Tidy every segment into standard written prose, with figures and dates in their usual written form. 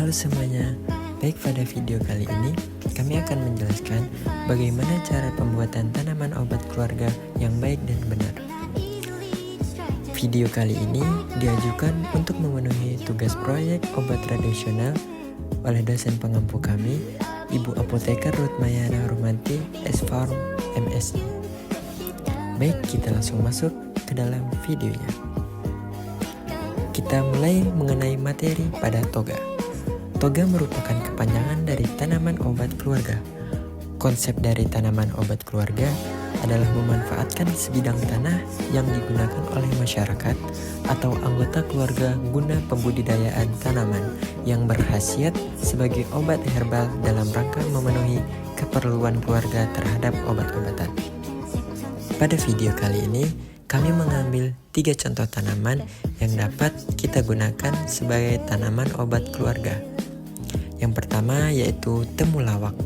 Halo semuanya, baik pada video kali ini kami akan menjelaskan bagaimana cara pembuatan tanaman obat keluarga yang baik dan benar. Video kali ini diajukan untuk memenuhi tugas proyek obat tradisional oleh dosen pengampu kami, Ibu Apoteker Ruth Mayana Rumanti, S.Pharm, MSI. Baik, kita langsung masuk ke dalam videonya. Kita mulai mengenai materi pada toga. Toga merupakan kepanjangan dari tanaman obat keluarga. Konsep dari tanaman obat keluarga adalah memanfaatkan sebidang tanah yang digunakan oleh masyarakat atau anggota keluarga guna pembudidayaan tanaman yang berkhasiat sebagai obat herbal dalam rangka memenuhi keperluan keluarga terhadap obat-obatan. Pada video kali ini, kami mengambil 3 contoh tanaman yang dapat kita gunakan sebagai tanaman obat keluarga. Yang pertama yaitu temulawak.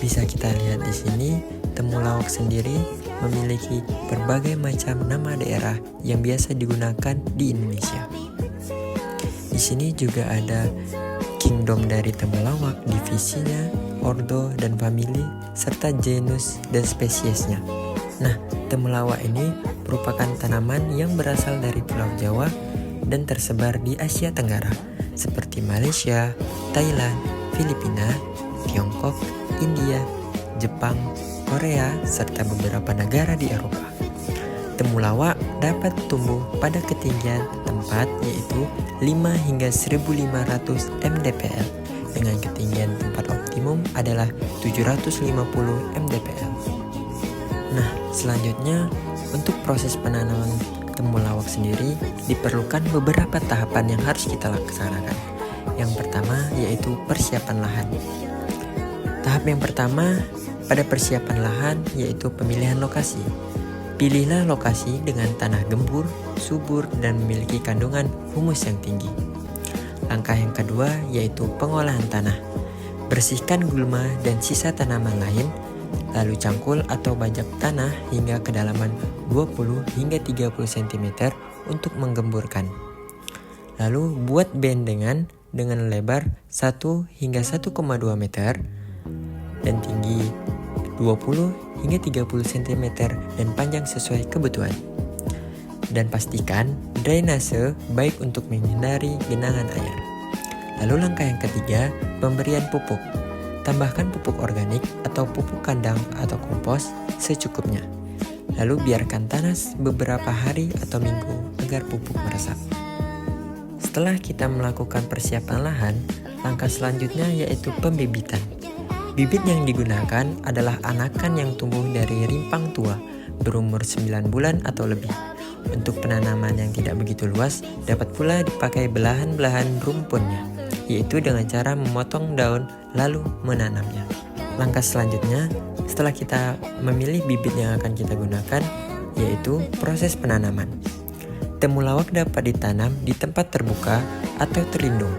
Bisa kita lihat di sini, temulawak sendiri memiliki berbagai macam nama daerah yang biasa digunakan di Indonesia. Di sini juga ada kingdom dari temulawak, divisinya, ordo dan famili, serta genus dan spesiesnya. Nah, temulawak ini merupakan tanaman yang berasal dari Pulau Jawa dan tersebar di Asia Tenggara seperti Malaysia, Thailand, Filipina, Tiongkok, India, Jepang, Korea, serta beberapa negara di Eropa. Temulawak dapat tumbuh pada ketinggian tempat yaitu 5 hingga 1500 mdpl dengan ketinggian tempat optimum adalah 750 mdpl. Nah, selanjutnya untuk proses penanaman temulawak sendiri diperlukan beberapa tahapan yang harus kita laksanakan. Yang pertama yaitu persiapan lahan. Tahap yang pertama pada persiapan lahan yaitu pemilihan lokasi. Pilihlah lokasi dengan tanah gembur, subur, dan memiliki kandungan humus yang tinggi. Langkah yang kedua yaitu pengolahan tanah. Bersihkan gulma dan sisa tanaman lain, lalu cangkul atau bajak tanah hingga kedalaman 20 hingga 30 cm untuk menggemburkan. Lalu buat bendengan dengan lebar 1 hingga 1,2 meter dan tinggi 20 hingga 30 cm dan panjang sesuai kebutuhan. Dan pastikan drainase baik untuk menghindari genangan air. Lalu langkah yang ketiga, pemberian pupuk. Tambahkan pupuk organik atau pupuk kandang atau kompos secukupnya. Lalu biarkan tanah beberapa hari atau minggu agar pupuk meresap. Setelah kita melakukan persiapan lahan, langkah selanjutnya yaitu pembibitan. Bibit yang digunakan adalah anakan yang tumbuh dari rimpang tua berumur 9 bulan atau lebih. Untuk penanaman yang tidak begitu luas, dapat pula dipakai belahan-belahan rumpunnya, yaitu dengan cara memotong daun lalu menanamnya. Langkah selanjutnya, setelah kita memilih bibit yang akan kita gunakan, yaitu proses penanaman. Temulawak dapat ditanam di tempat terbuka atau terlindung.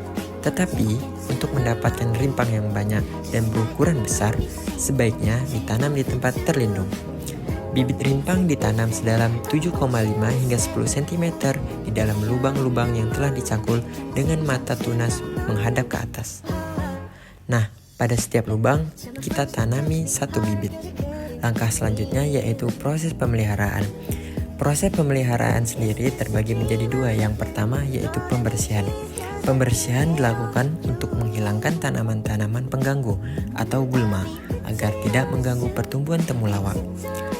Tetapi, untuk mendapatkan rimpang yang banyak dan berukuran besar, sebaiknya ditanam di tempat terlindung. Bibit rimpang ditanam sedalam 7,5 hingga 10 cm di dalam lubang-lubang yang telah dicangkul dengan mata tunas menghadap ke atas. Nah, pada setiap lubang kita tanami 1 bibit. Langkah selanjutnya yaitu proses pemeliharaan. Proses pemeliharaan sendiri terbagi menjadi 2. Yang pertama yaitu pembersihan. Pembersihan dilakukan untuk menghilangkan tanaman-tanaman pengganggu atau gulma agar tidak mengganggu pertumbuhan temulawak.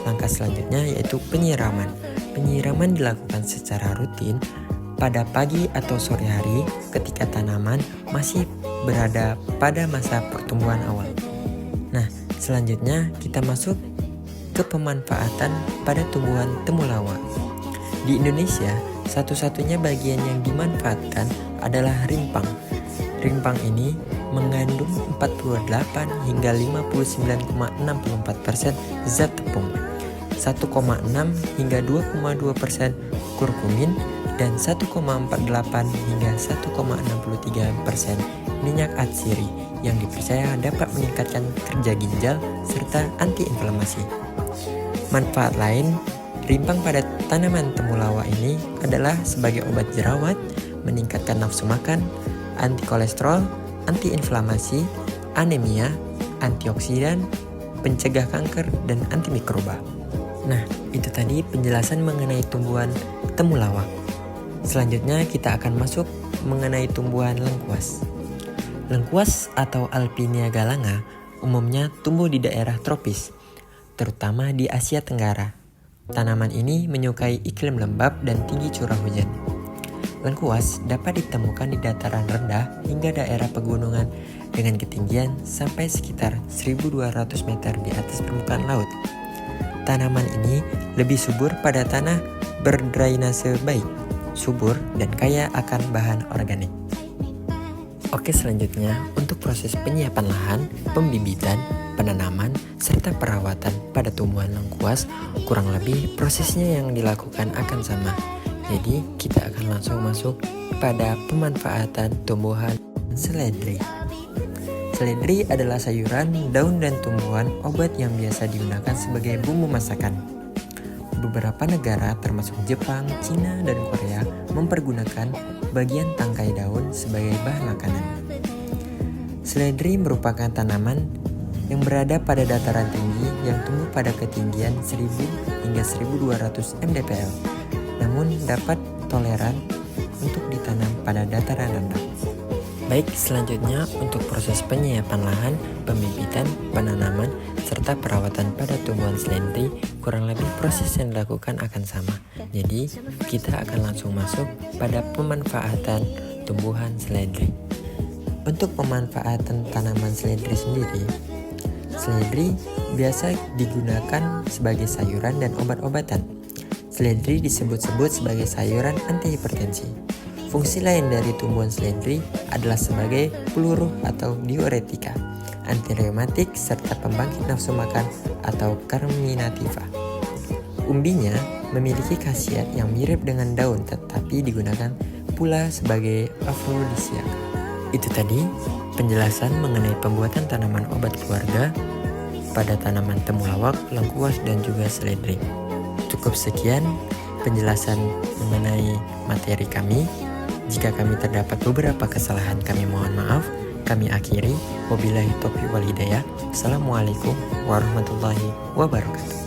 Langkah selanjutnya yaitu penyiraman. Penyiraman dilakukan secara rutin pada pagi atau sore hari ketika tanaman masih berada pada masa pertumbuhan awal. Nah, selanjutnya kita masuk ke pemanfaatan pada tumbuhan temulawak. Di Indonesia, satu-satunya bagian yang dimanfaatkan adalah rimpang. Rimpang ini mengandung 48 hingga 59,64% zat tepung, 1,6 hingga 2,2% kurkumin, dan 1,48 hingga 1,63% minyak atsiri yang dipercaya dapat meningkatkan kerja ginjal serta antiinflamasi. Manfaat lain, rimpang pada tanaman temulawak ini adalah sebagai obat jerawat, meningkatkan nafsu makan, anti kolesterol, antiinflamasi, anemia, antioksidan, pencegah kanker, dan antimikroba. Nah, itu tadi penjelasan mengenai tumbuhan temulawak. Selanjutnya kita akan masuk mengenai tumbuhan lengkuas. Lengkuas atau Alpinia galanga umumnya tumbuh di daerah tropis, terutama di Asia Tenggara. Tanaman ini menyukai iklim lembab dan tinggi curah hujan. Lengkuas dapat ditemukan di dataran rendah hingga daerah pegunungan dengan ketinggian sampai sekitar 1.200 meter di atas permukaan laut. Tanaman ini lebih subur pada tanah berdrainase baik, subur, dan kaya akan bahan organik. Oke, selanjutnya untuk proses penyiapan lahan, pembibitan, penanaman, serta perawatan pada tumbuhan lengkuas, kurang lebih prosesnya yang dilakukan akan sama. Jadi kita akan langsung masuk pada pemanfaatan tumbuhan seledri. Seledri adalah sayuran, daun, dan tumbuhan obat yang biasa digunakan sebagai bumbu masakan. Beberapa negara termasuk Jepang, Cina, dan Korea mempergunakan bagian tangkai daun sebagai bahan makanan. Seledri merupakan tanaman yang berada pada dataran tinggi yang tumbuh pada ketinggian 1000 hingga 1200 mdpl, namun dapat toleran untuk ditanam pada dataran rendah. Baik, selanjutnya untuk proses penyiapan lahan, pembibitan, penanaman, serta perawatan pada tumbuhan seledri, kurang lebih proses yang dilakukan akan sama. Jadi, kita akan langsung masuk pada pemanfaatan tumbuhan seledri. Untuk pemanfaatan tanaman seledri sendiri, seledri biasa digunakan sebagai sayuran dan obat-obatan. Seledri disebut-sebut sebagai sayuran antihipertensi. Fungsi lain dari tumbuhan seledri adalah sebagai peluruh atau diuretika, antireumatik, serta pembangkit nafsu makan atau carminativa. Umbinya memiliki khasiat yang mirip dengan daun tetapi digunakan pula sebagai afrodisiak. Itu tadi penjelasan mengenai pembuatan tanaman obat keluarga pada tanaman temulawak, lengkuas, dan juga seledri. Cukup sekian penjelasan mengenai materi kami. Jika kami terdapat beberapa kesalahan, kami mohon maaf. Kami akhiri. Wabillahi taufiq wal hidayah. Assalamualaikum warahmatullahi wabarakatuh.